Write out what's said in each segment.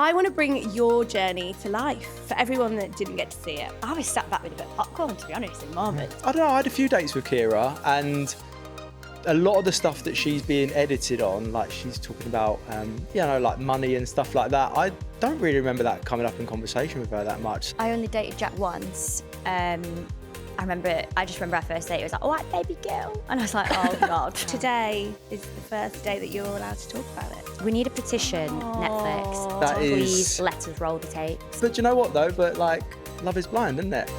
I want to bring your journey to life for everyone that didn't get to see it. I was sat back with a bit of popcorn, to be honest, in moments. I don't know, I had a few dates with Ciara, and a lot of the stuff that she's being edited on, like she's talking about, like money and stuff like that, I don't really remember that coming up in conversation with her that much. I only dated Jack once. I just remember our first date, it was like, all right, baby girl. And I was like, oh God. Today is the first day that you're allowed to talk about it. We need a petition, Netflix, That to is- please let us roll the tapes. But you know what though, Love is Blind, isn't it?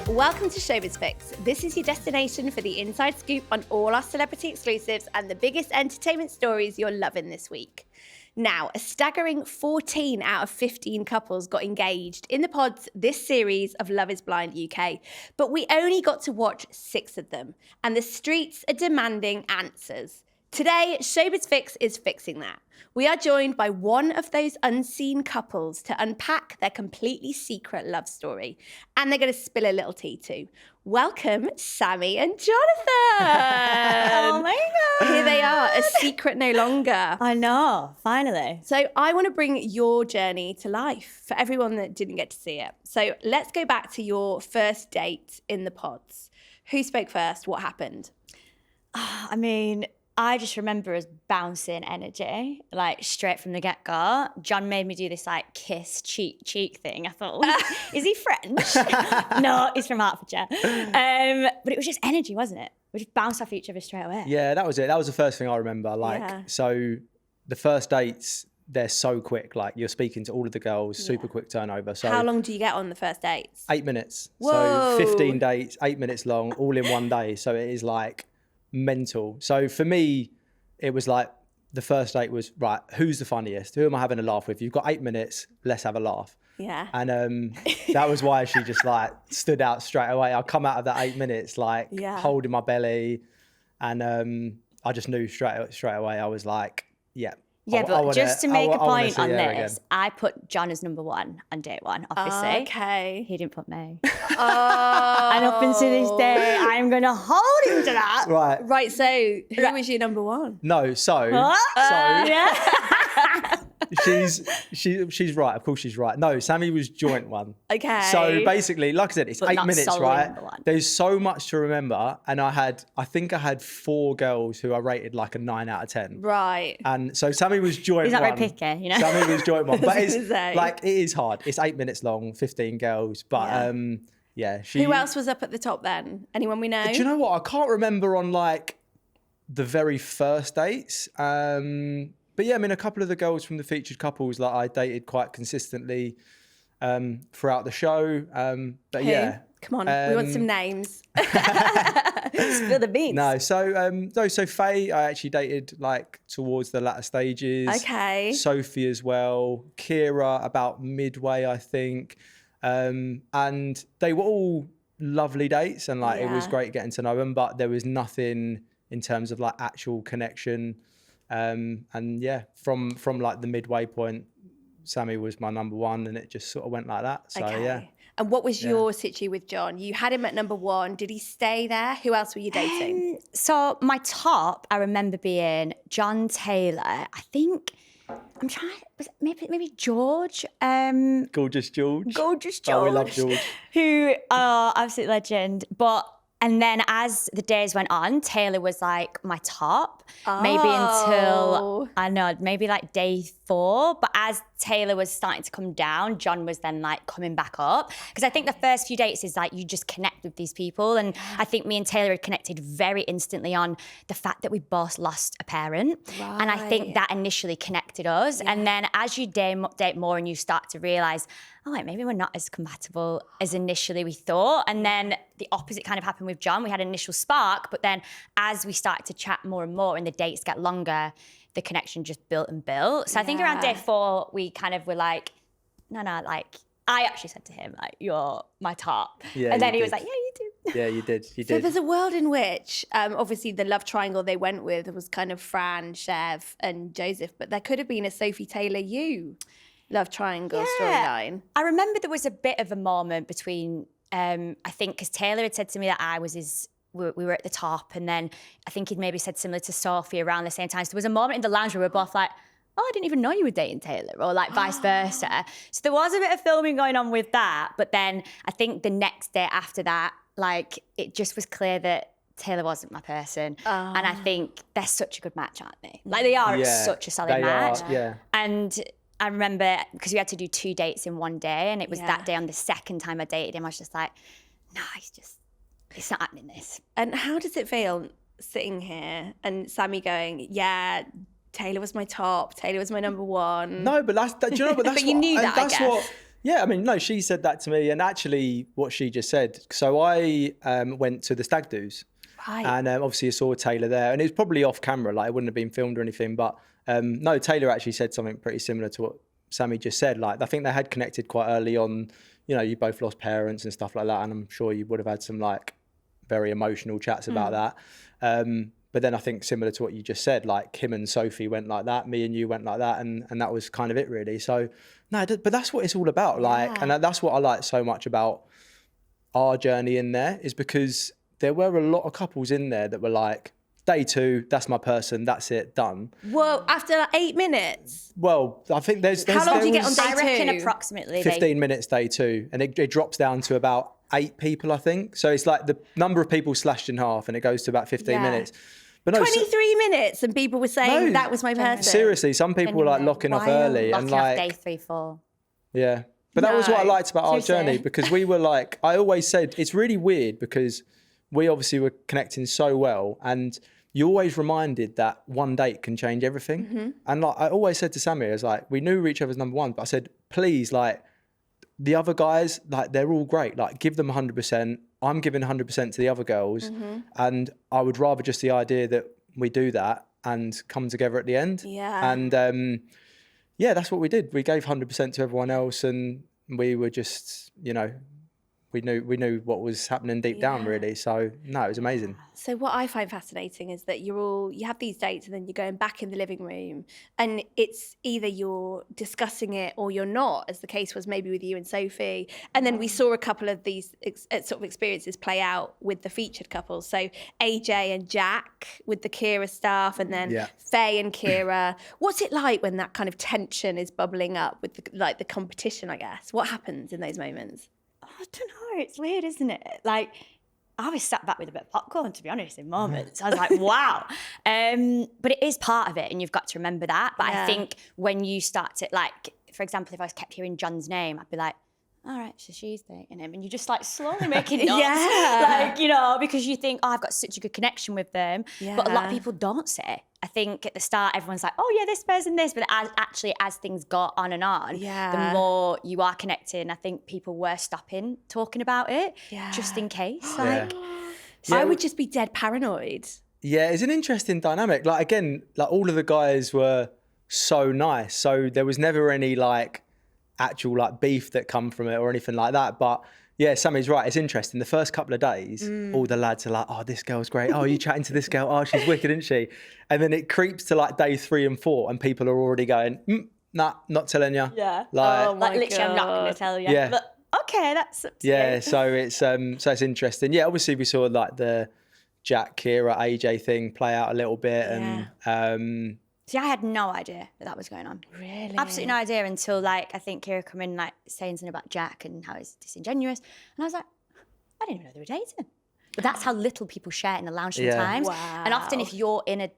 Welcome to Showbiz Fix. This is your destination for the inside scoop on all our celebrity exclusives and the biggest entertainment stories you're loving this week. Now, a staggering 14 out of 15 couples got engaged in the pods this series of Love is Blind UK, but we only got to watch 6 of them, and the streets are demanding answers. Today, Showbiz Fix is fixing that. We are joined by one of those unseen couples to unpack their completely secret love story. And they're going to spill a little tea too. Welcome, Sammy and Jonathan. Oh my God. Here they are, a secret no longer. I know, finally. So I want to bring your journey to life for everyone that didn't get to see it. So let's go back to your first date in the pods. Who spoke first? What happened? I mean, I just remember us bouncing energy, like straight from the get-go. John made me do this like kiss cheek thing. I thought, oh, is he French? No, he's from Hertfordshire. But it was just energy, wasn't it? We just bounced off each other straight away. Yeah, that was it. That was the first thing I remember. So the first dates, they're so quick. Like you're speaking to all of the girls, super quick turnover. So how long do you get on the first dates? 8 minutes. Whoa. So 15 dates, 8 minutes long, all in one day. So it is like mental. So for me, it was like the first date was, right, who's the funniest? Who am I having a laugh with? You've got 8 minutes, let's have a laugh. Yeah. And that was why she just like stood out straight away. I come out of that 8 minutes like holding my belly, and I just knew straight away. I was like, yeah. Yeah, but just to make a point on this, I put John as number 1 on date 1, obviously. Okay. He didn't put me. Oh. And up until this day, I'm going to hold him to that. Right. So who was your number 1? No, so Yeah. she's right. Of course she's right. No, Sammy was joint 1. Okay. So basically, like I said, it's But 8 not minutes, solely right? number 1. There's so much to remember, and I think I had 4 girls who I rated like a 9 out of 10. Right. And so Sammy was joint 1. He's not very picky, you know. Sammy was joint 1, but it's gonna say. like it is hard. It's 8 minutes long, 15 girls, but Who else was up at the top then? Anyone we know? Do you know what? I can't remember on like the very first dates. But yeah, I mean, a couple of the girls from the featured couples like I dated quite consistently throughout the show. But Who? yeah. Come on, we want some names. Spill the beans. No, so Faye, I actually dated like towards the latter stages. Okay. Sophie as well. Ciara about midway, I think. And they were all lovely dates, and like it was great getting to know them, but there was nothing in terms of like actual connection. And yeah, from like the midway point, Sammy was my number 1, and it just sort of went like that. So yeah. And what was your situ with John? You had him at number 1. Did he stay there? Who else were you dating? So my top, I remember being John Taylor. I think I'm trying. Was it maybe George? Gorgeous George. Gorgeous George. Oh, we love George. Who, absolute legend. And then as the days went on, Taylor was like my top, maybe until, I don't know, maybe like day 4. But as Taylor was starting to come down, John was then like coming back up. Because I think the first few dates is like you just connect with these people. And I think me and Taylor had connected very instantly on the fact that we both lost a parent. Right. And I think that initially connected us. Yeah. And then as you date more and you start to realise, oh, wait, maybe we're not as compatible as initially we thought. And then the opposite kind of happened with John. We had an initial spark, but then as we started to chat more and more and the dates get longer, the connection just built and built. So I think around day 4, we kind of were like, no, like, I actually said to him, like, you're my top. Yeah, and then he did. was like, yeah, you do. Yeah, you did. You So did. there's a world in which, obviously the love triangle they went with was kind of Fran, Chev and Joseph, but there could have been a Sophie Taylor love triangle storyline. I remember there was a bit of a moment between, I think, because Taylor had said to me that I was his we were at the top, and then I think he'd maybe said similar to Sophie around the same time. So there was a moment in the lounge where we were both like, oh, I didn't even know you were dating Taylor, or like vice versa. So there was a bit of filming going on with that. But then I think the next day after that, like it just was clear that Taylor wasn't my person. And I think they're such a good match, aren't they? Like they are such a solid match. And I remember, because we had to do 2 dates in one day, and it was that day on the second time I dated him, I was just like, no, it's not happening this. And how does it feel sitting here and Sammy going, yeah, Taylor was my top, Taylor was my number one? No, but do you know, but that's but you knew that, I guess. Yeah, I mean, no, she said that to me, and actually what she just said. So I went to the stag do's. Right. And obviously I saw Taylor there, and it was probably off camera, like it wouldn't have been filmed or anything, but no, Taylor actually said something pretty similar to what Sammy just said. Like, I think they had connected quite early on, you know, you both lost parents and stuff like that, and I'm sure you would have had some like very emotional chats about that. But then I think similar to what you just said, like him and Sophie went like that, me and you went like that, and that was kind of it really. So no, but that's what it's all about. Like, and that's what I like so much about our journey in there, is because there were a lot of couples in there that were like, day 2, that's my person, that's it, done. Whoa, after like 8 minutes? Well, I think there's How long do you get on day 2? I reckon approximately 15 minutes day 2, and it drops down to about 8 people, I think. So it's like the number of people slashed in half, and it goes to about 15 minutes. But no, 23 minutes, and people were saying that was my person. Seriously, some people were like locking off early. Locking and like off day 3, 4. Yeah. But that was what I liked about our journey, because we were like, I always said, it's really weird because we obviously were connecting so well, and you always reminded that one date can change everything. And like I always said to Sammy, I was like, we knew each other's number one, but I said, please, like the other guys, like they're all great. Like give them 100%. I'm giving 100% to the other girls. And I would rather just the idea that we do that and come together at the end. Yeah. And yeah, that's what we did. We gave 100% to everyone else, and we were just, you know, we knew what was happening deep down, really. So no, it was amazing. So what I find fascinating is that you have these dates, and then you're going back in the living room, and it's either you're discussing it or you're not, as the case was maybe with you and Sophie. And then we saw a couple of these sort of experiences play out with the featured couples. So AJ and Jack with the Kiera stuff, and then Faye and Kiera. What's it like when that kind of tension is bubbling up with the competition, I guess? What happens in those moments? I don't know. It's weird, isn't it? Like, I was sat back with a bit of popcorn, to be honest, in moments. I was like, wow. But it is part of it, and you've got to remember that. But I think when you start to, like, for example, if I kept hearing John's name, I'd be like, all right, so she's dating him. And you're just like slowly making notes. Like, you know, because you think, oh, I've got such a good connection with them. But a lot of people don't say. I think at the start, everyone's like, oh yeah, this person, this. But as things got on and on, the more you are connecting, I think people were stopping talking about it just in case. Like, I would just be dead paranoid. Yeah, it's an interesting dynamic. Like, again, like all of the guys were so nice. So there was never any like actual like beef that come from it or anything like that. But yeah, Sammy's right. It's interesting. The first couple of days, all the lads are like, oh, this girl's great. Oh, are you chatting to this girl? Oh, she's wicked, isn't she? And then it creeps to like day 3 and 4, and people are already going, nah, not telling you. Yeah. Like, literally, I'm not going to tell you. Yeah. But okay, that's so it's interesting. Yeah, obviously we saw like the Jack, Kiera, AJ thing play out a little bit, and see, I had no idea that was going on. Really? Absolutely no idea until, like, I think Kiera come in, like, saying something about Jack and how he's disingenuous. And I was like, I didn't even know they were dating. But that's how little people share in the lounge sometimes. Wow. And often if you're in a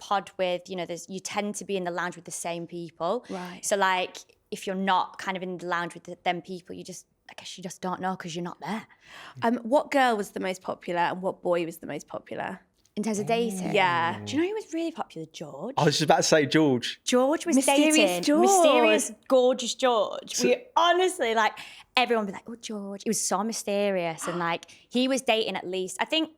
pod with, you know, you tend to be in the lounge with the same people. Right. So, like, if you're not kind of in the lounge with them people, I guess you just don't know because you're not there. What girl was the most popular, and what boy was the most popular? In terms of dating? Yeah. Do you know who was really popular? George. I was just about to say George. George was Mysterious dating. George. Mysterious, gorgeous George. We honestly, like, everyone would be like, oh, George. He was so mysterious. And, like, he was dating at least, I think,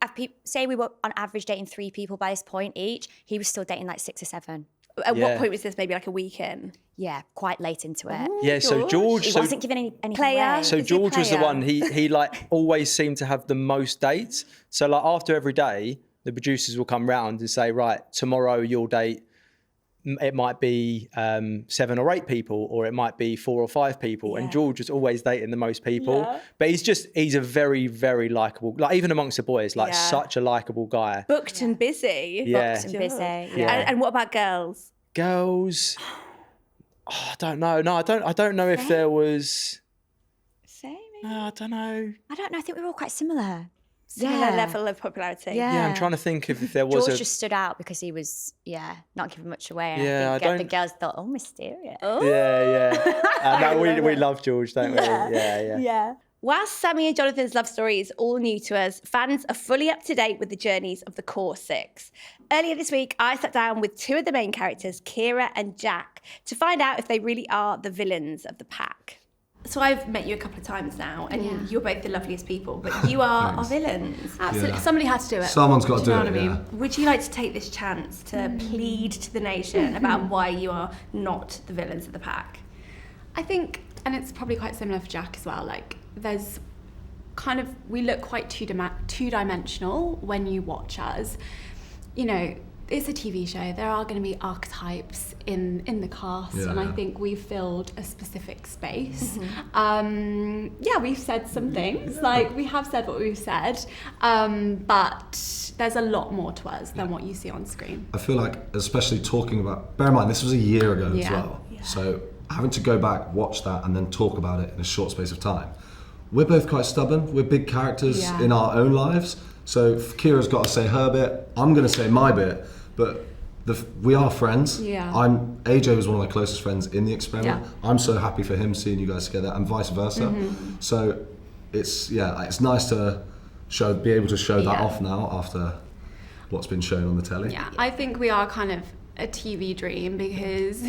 say we were on average dating 3 people by this point each. He was still dating, like, 6 or 7. At what point was this? Maybe like a weekend? Yeah, quite late into it. Ooh, yeah, so George... He wasn't giving any player. away. So George was the one, he like always seemed to have the most dates. So like after every day, the producers will come round and say, right, tomorrow you'll date it might be 7 or 8 people, or it might be 4 or 5 people. And George was always dating the most people. But he's a very, very likable, like even amongst the boys, like such a likable guy. Booked and busy. Yeah. Booked and busy. And what about girls? Girls, I don't know. No, I don't know if there was. Same. No, I don't know. I don't know. I think we were all quite similar. Similar level of popularity. Yeah, I'm trying to think if there was George just stood out because he was, not giving much away. And Yeah, I I think the don't- girls thought, oh, mysterious. No, we love George, don't we? Yeah. Whilst Sammy and Jonathan's love story is all new to us, fans are fully up to date with the journeys of the core 6. Earlier this week, I sat down with 2 of the main characters, Ciara and Jack, to find out if they really are the villains of the pack. So I've met you a couple of times now, and you're both the loveliest people, but you are our villains. Absolutely. Yeah. Somebody had to do it. Someone's got to Do do you know it. what I mean? Yeah. Would you like to take this chance to plead to the nation about why you are not the villains of the pack? I think, and it's probably quite similar for Jack as well, like there's kind of, we look quite two-dimensional when you watch us. You know, it's a TV show. There are going to be archetypes in the cast, and I think we've filled a specific space. We've said some things, like we have said what we've said, but there's a lot more to us than what you see on screen. I feel like, especially talking about, bear in mind, this was a year ago as well. So having to go back, watch that, and then talk about it in a short space of time. We're both quite stubborn. We're big characters in our own lives. So Ciara's got to say her bit. I'm going to say my bit. But we are friends. Yeah. AJ was one of my closest friends in the experiment. I'm so happy for him seeing you guys together, and vice versa. So it's nice to be able to show that off now after what's been shown on the telly. Yeah, I think we are kind of a TV dream because,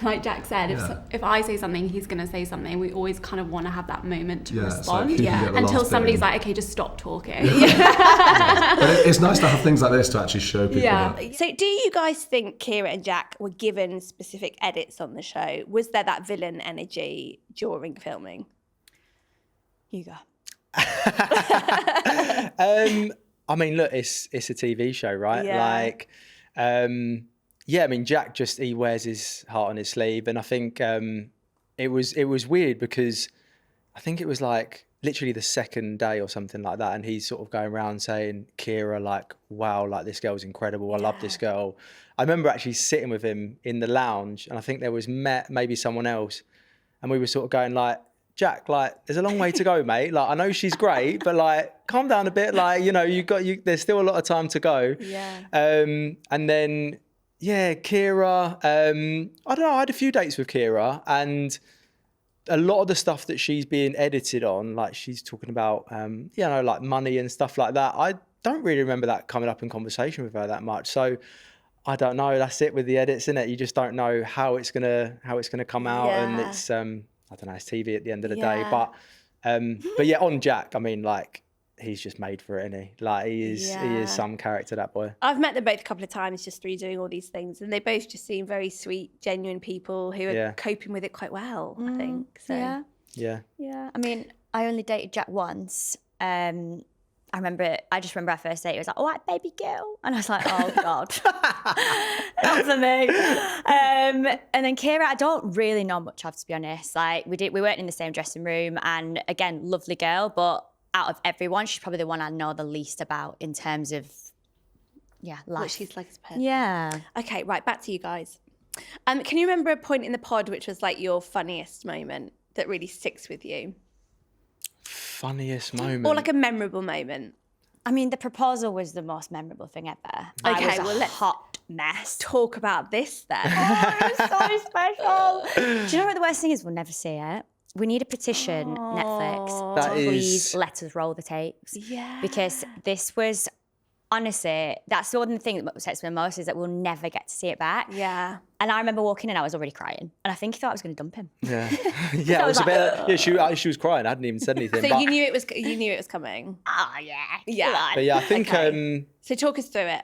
like Jack said, if I say something, he's going to say something. We always kind of want to have that moment to respond until somebody's like, okay, just stop talking. But it's nice to have things like this to actually show people. That. So do you guys think Ciara and Jack were given specific edits on the show? Was there that villain energy during filming? You go. I mean, look, it's a TV show, right? Like, I mean, Jack he wears his heart on his sleeve, and I think it was weird because I think it was like literally the second day or something like that, and he's sort of going around saying, Ciara, like, wow, like this girl's incredible. I love this girl. I remember actually sitting with him in the lounge, and I think there was maybe someone else, and we were sort of going like, Jack, like, there's a long way to go, mate. Like, I know she's great, but like, calm down a bit. Like, you know, there's still a lot of time to go. Yeah. And then, Ciara, I don't know, I had a few dates with Ciara, and a lot of the stuff that she's being edited on, like she's talking about, like money and stuff like that. I don't really remember that coming up in conversation with her that much. So I don't know. That's it with the edits, isn't it? You just don't know how it's gonna come out, and it's I don't know. It's TV at the end of the day, but yeah, on Jack, I mean, like, he's just made for it, isn't he? Like, he is some character, that boy. I've met them both a couple of times just through doing all these things, and they both just seem very sweet, genuine people who are coping with it quite well, I think. So Yeah. I mean, I only dated Jack once. I just remember our first date. It was like, all right, baby girl. And I was like, oh, God. Not for me. And then Ciara, I don't really know much of, to be honest. Like, we weren't in the same dressing room. And again, lovely girl. But out of everyone, she's probably the one I know the least about in terms of, life. what she's like as a person. Yeah. Okay, right, back to you guys. Can you remember a point in the pod which was like your funniest moment that really sticks with you? Funniest moment. Or like a memorable moment? I mean, the proposal was the most memorable thing ever. Okay, I was let's hot mess. talk about this then. Oh, it was so special. Do you know what the worst thing is? We'll never see it. We need a petition, Netflix, That to is- please let us roll the tapes. Yeah. Because this was, honestly, that's the one thing that upsets me the most is that we'll never get to see it back. Yeah. And I remember walking in, I was already crying. And I think he thought I was going to dump him. Yeah. I was a bit. She was crying. I hadn't even said anything. So but, you knew it was coming. Oh, yeah. Yeah. but yeah, I think. Okay. So talk us through it.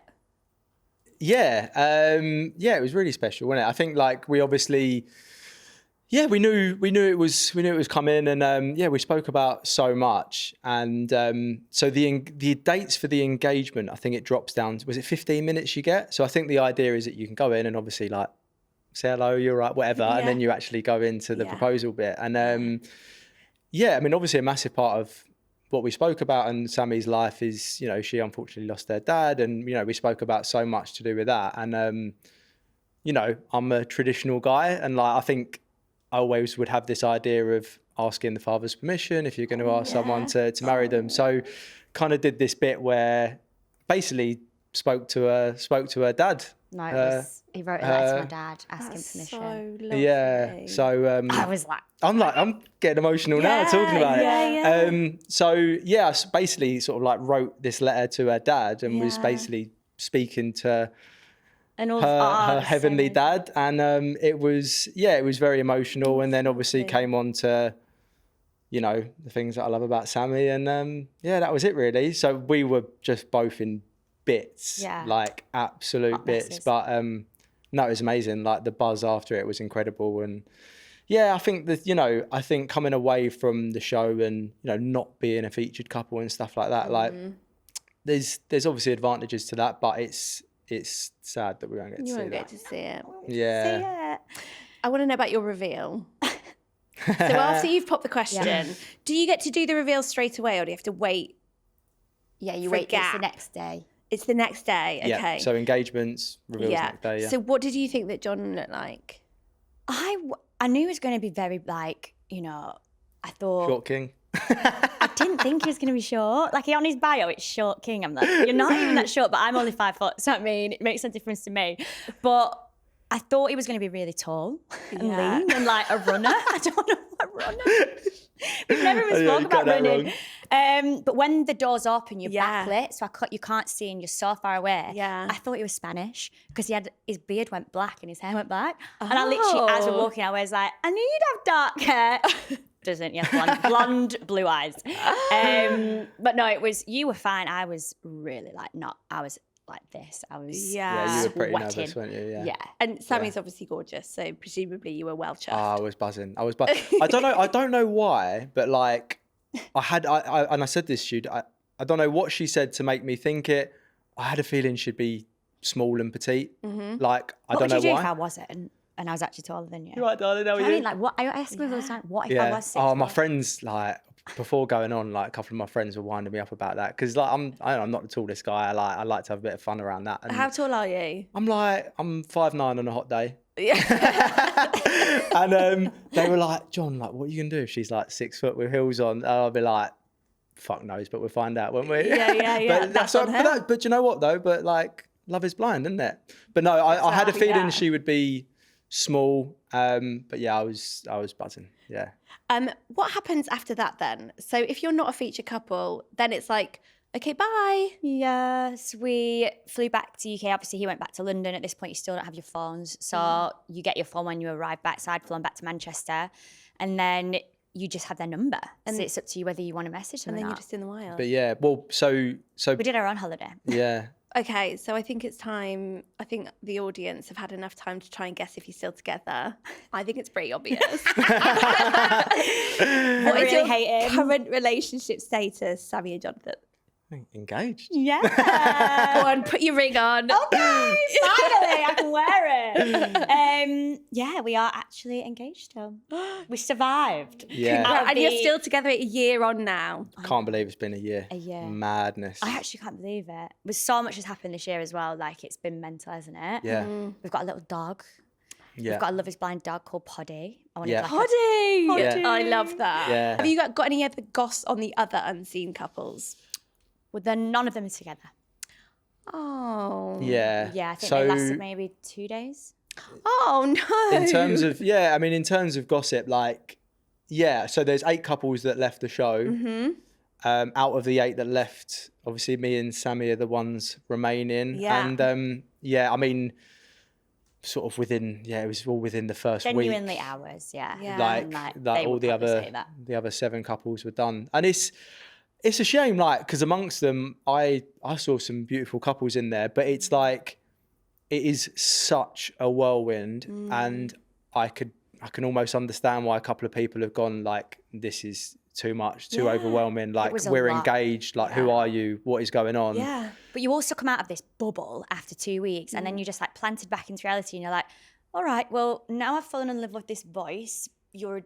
It was really special, wasn't it? I think like we obviously. Yeah, we knew it was coming, and we spoke about so much, and so the dates for the engagement, I think it drops down. Was it 15 minutes you get? So I think the idea is that you can go in and obviously like say hello, you're right, whatever, and then you actually go into the proposal bit. And yeah, I mean, obviously a massive part of what we spoke about in Sammy's life is, you know, she unfortunately lost her dad, and, you know, we spoke about so much to do with that. And, you know, I'm a traditional guy, and like, I think I always would have this idea of asking the father's permission if you're going to ask someone to marry them. So kind of did this bit where basically spoke to her dad. No, he wrote a letter to my dad asking permission. So lovely. Yeah. So I was like, I'm getting emotional now talking about it. So yeah, I basically sort of like wrote this letter to her dad and was basically speaking to her heavenly dad, and it was very emotional. And then obviously came on to, you know, the things that I love about Sammy, and that was it really. So we were just both in bits, like absolute bits. But no, it was amazing. Like the buzz after it was incredible. And yeah, I think that, you know, I think coming away from the show and, you know, not being a featured couple and stuff like that, like there's obviously advantages to that, but it's sad that we won't get to see that. You won't get to see it. Yeah. I want to know about your reveal. So after you've popped the question, do you get to do the reveal straight away, or do you have to wait? Yeah, you wait. It's the next day. It's the next day. Okay. Yeah. So engagements, reveals next day. Yeah. So what did you think that John looked like? I knew he was going to be very, like, you know, I thought... Short king. I didn't think he was going to be short. Like, on his bio, it's short king. I'm like, you're not even that short, but I'm only 5 foot. So, I mean, it makes a difference to me. But I thought he was going to be really tall and lean and, like, a runner. I don't know what runner. We've never even spoken about running. But when the door's open, you're backlit, so you can't see and you're so far away. Yeah. I thought he was Spanish because his beard went black and his hair went black. And I literally, as we're walking, I was like, I knew you'd have dark hair. Doesn't, blonde, blue eyes. But no, you were fine. I was really I was like this. I was you were pretty sweating. nervous, weren't you? Yeah. And Sammy's obviously gorgeous, so presumably you were well chuffed. I was buzzing. I don't know why, but like I said this, Jude, I don't know what she said to make me think it. I had a feeling she'd be small and petite. Like, I don't know why. What would you do if I wasn't? And I was actually taller than you. You're right, darling. How are you? I mean, like, what? I ask me all the time, what if I was 6'4"? Oh, my friends, like, before going on, like, a couple of my friends were winding me up about that. Because, like, I'm not the tallest guy. I like to have a bit of fun around that. And how tall are you? I'm 5'9" on a hot day. Yeah. And they were like, John, like, what are you going to do if she's, like, 6 foot with heels on? I'll be like, fuck knows, but we'll find out, won't we? Yeah. But that's on her. But you know what, though? But, like, love is blind, isn't it? But no, I had a feeling she would be small, but yeah, I was buzzing. Yeah. What happens after that then? So if you're not a featured couple, then it's like, okay, bye. Yes, we flew back to UK. Obviously, he went back to London. At this point, you still don't have your phones, so you get your phone when you arrive back. So I'd flown back to Manchester, and then you just have their number, and so it's up to you whether you want to message them. And then or you're not. just in the wild. But yeah, well, so we did our own holiday. Yeah. Okay, so I think it's time. I think the audience have had enough time to try and guess if you're still together. I think it's pretty obvious. What is your current relationship status, Sammy and Jonathan? Engaged. Yeah. Go on, put your ring on. Okay, finally, I can wear it. Yeah, we are actually engaged still. We survived. Yeah. And you're still together a year on now. Can't believe it's been a year. A year. Madness. I actually can't believe it. With so much has happened this year as well. Like, it's been mental, hasn't it? Yeah. We've got a little dog. Yeah. We've got a Love is Blind dog called Poddy. Poddy! Yeah. I love that. Yeah. Have you got any other goss on the other unseen couples? Well, then none of them are together. Oh. Yeah. Yeah, I think they lasted maybe 2 days. Oh, no. In terms of gossip, like, yeah, so there's 8 couples that left the show. Out of the 8 that left, obviously me and Sammy are the ones remaining. Yeah. And I mean, sort of within, it was all within the first week. Genuinely hours, yeah. Like all the other 7 couples were done. And it's a shame, like, because amongst them, I saw some beautiful couples in there, but it's like, it is such a whirlwind, and I can almost understand why a couple of people have gone, like, this is too much, too overwhelming, like, we're engaged, like, who are you, what is going on? Yeah. But you also come out of this bubble after 2 weeks, and then you're just, like, planted back into reality, and you're like, all right, well, now I've fallen in love with this voice. Your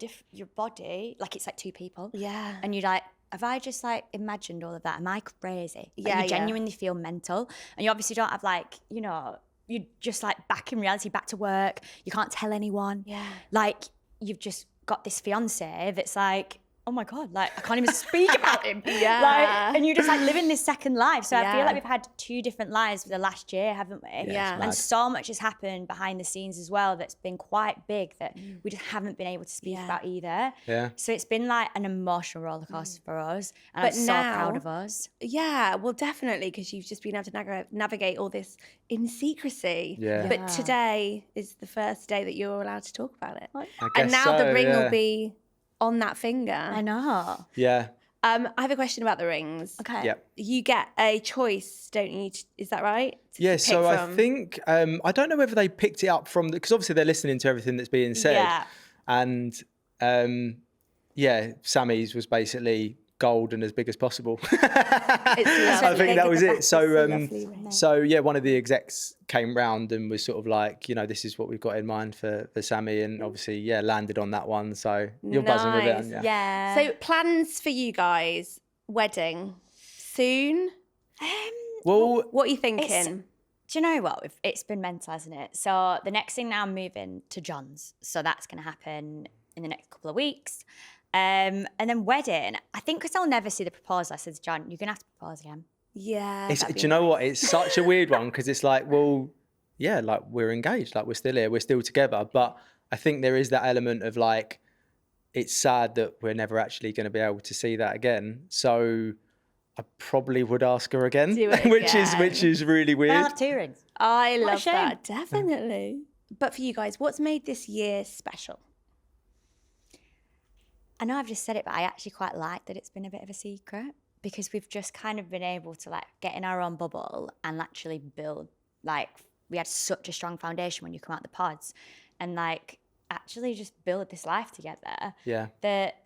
body, like it's like two people. Yeah. And you're like, have I just like imagined all of that? Am I crazy? Like, Yeah, you genuinely feel mental. And you obviously don't have like, you know, you're just like back in reality, back to work. You can't tell anyone. Yeah. Like you've just got this fiance that's like, oh my God, like I can't even speak about him. Yeah. Like, and you just like living this second life. So I feel Yeah. like we've had two different lives for the last year, haven't we? Yeah. And so much has happened behind the scenes as well that's been quite big that we just haven't been able to speak about either. Yeah. So it's been like an emotional roller coaster for us. And But I'm so now- proud of us. Yeah, well, definitely, because you've just been able to navigate all this in secrecy. Yeah. But today is the first day that you're allowed to talk about it. I And guess now the so, ring yeah. will be on that finger. I know. Yeah. I have a question about the rings. Okay. Yeah. You get a choice, don't you? Is that right? To Yeah, pick so I from? think I don't know whether they picked it up from because obviously they're listening to everything that's being said, Yeah. and yeah, Sammy's was basically gold and as big as possible. I think that was it. So yeah, one of the execs came round and was sort of like, you know, this is what we've got in mind for Sammy, and obviously landed on that one. So you're buzzing with it, aren't you? Yeah. So plans for you guys, wedding soon? Well, What are you thinking? Do you know what? It's been mental, hasn't it? So the next thing now, I'm moving to John's. So that's going to happen in the next couple of weeks. And then wedding, I think because I'll never see the proposal, I said to John, you're going to have to propose again. Yeah. do that'd be you know what? It's such a weird one because it's like, well, yeah, like we're engaged, like we're still here, we're still together. But I think there is that element of like, it's sad that we're never actually going to be able to see that again. So I probably would ask her again, Do it which again. is really But I'll weird. have 2 rings. I What a love shame. that, definitely. But for you guys, what's made this year special? I know I've just said it, but I actually quite like that it's been a bit of a secret because we've just kind of been able to like get in our own bubble and actually build, like we had such a strong foundation when you come out the pods and like actually just build this life together Yeah. that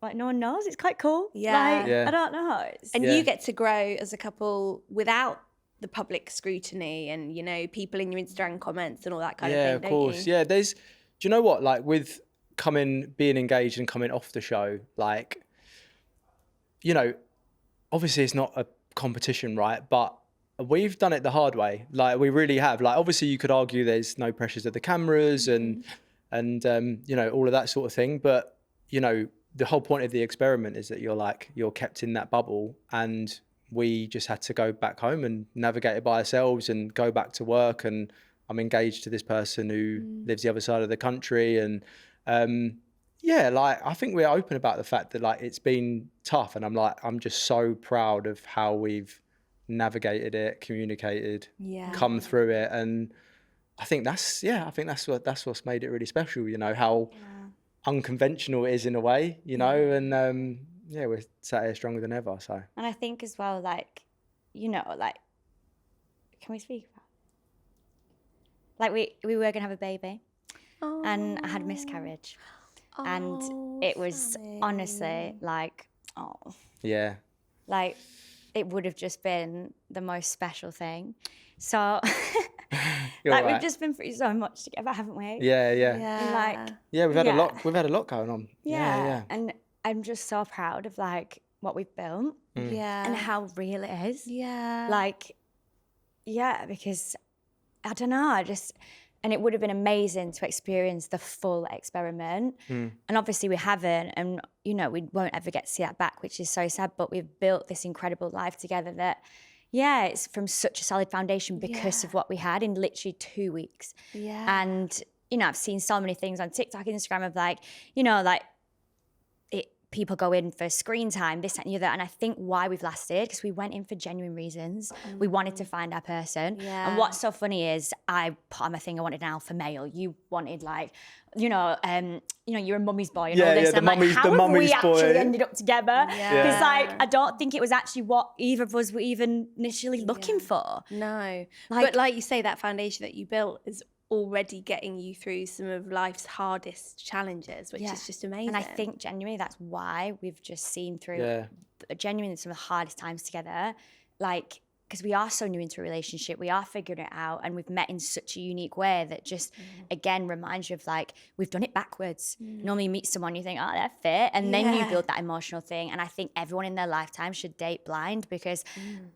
like no one knows. It's quite cool. Yeah. Like, Yeah. I don't know. And Yeah. you get to grow as a couple without the public scrutiny and, you know, people in your Instagram comments and all that kind of thing, Of course. don't you? Yeah, do you know what? Like with being engaged and coming off the show, like, you know, obviously it's not a competition, right? But we've done it the hard way. Like we really have. Like obviously you could argue there's no pressures of the cameras and you know, all of that sort of thing. But, you know, the whole point of the experiment is that you're kept in that bubble, and we just had to go back home and navigate it by ourselves and go back to work. And I'm engaged to this person who lives the other side of the country. And yeah, like I think we're open about the fact that like it's been tough, and I'm just so proud of how we've navigated it, communicated, come through it. And I think that's what's made it really special, you know, how unconventional it is in a way, you know, and yeah, we're sat here stronger than ever. So And I think as well, like, you know, like, can we speak about like we were gonna have a baby and I had a miscarriage. And it was honestly like, yeah, like it would have just been the most special thing. So like we've just been through so much together, haven't we? Yeah. Like We've had a lot. We've had a lot going on. Yeah. And I'm just so proud of like what we've built and how real it is. Yeah. Like, yeah, because I don't know, and it would have been amazing to experience the full experiment. And obviously we haven't, and you know, we won't ever get to see that back, which is so sad, but we've built this incredible life together that, yeah, it's from such a solid foundation because of what we had in literally 2 weeks. Yeah. And, you know, I've seen so many things on TikTok, Instagram of like, you know, like people go in for screen time, this, that, and the other. And I think why we've lasted, because we went in for genuine reasons. We wanted to find our person. Yeah. And what's so funny is I put on my thing, I wanted an alpha male. You wanted like, you know, you're a mummy's boy and all this. the and I'm mummy's- like, the how have we mummy's boy. actually ended up together? Because Yeah. like, I don't think it was actually what either of us were even initially looking for. No. Like- but like you say, that foundation that you built is already getting you through some of life's hardest challenges, which is just amazing. And I think genuinely that's why we've just seen through genuinely some of the hardest times together. Like, because we are so new into a relationship, we are figuring it out, and we've met in such a unique way that just, again, reminds you of like, we've done it backwards. Normally you meet someone, you think, oh, they're fit, and then you build that emotional thing. And I think everyone in their lifetime should date blind, because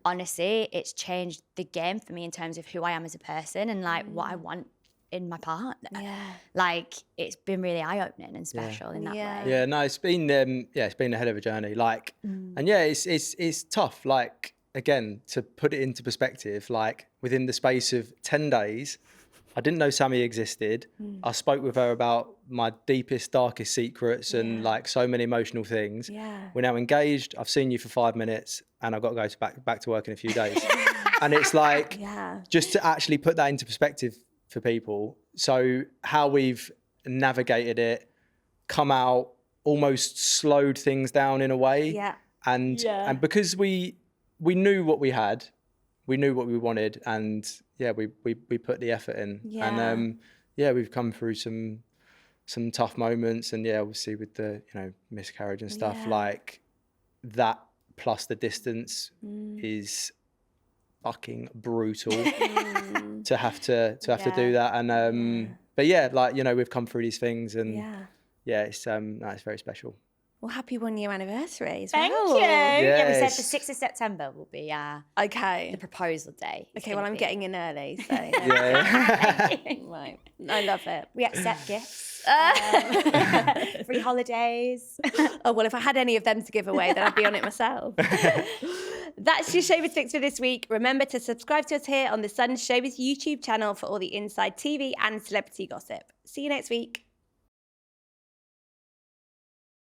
honestly, it's changed the game for me in terms of who I am as a person and like what I want in my partner. Like, it's been really eye-opening and special in that way. Yeah, no, it's been a hell of a journey. Like, and yeah, it's tough. Like, again, to put it into perspective, like within the space of 10 days, I didn't know Sammy existed. I spoke with her about my deepest, darkest secrets and like so many emotional things. We're now engaged. I've seen you for 5 minutes and I've got to go back to work in a few days. And it's like, just to actually put that into perspective for people. So how we've navigated it, come out, almost slowed things down in a way. And because we knew what we had, we knew what we wanted, and we put the effort in. And we've come through some tough moments, and obviously with the miscarriage and stuff like that, plus the distance is fucking brutal to have to do that. And but we've come through these things, and it's very special. Well, happy 1 year anniversary as Thank well. you. Yeah, we Yes. said the 6th of September will be Okay. the proposal day. Okay, well, I'm getting in early, so right. I love it. We accept gifts. Free holidays. Oh, well, if I had any of them to give away, then I'd be on it myself. That's your Showbiz Fix for this week. Remember to subscribe to us here on the Sun Showbiz YouTube channel for all the inside TV and celebrity gossip. See you next week.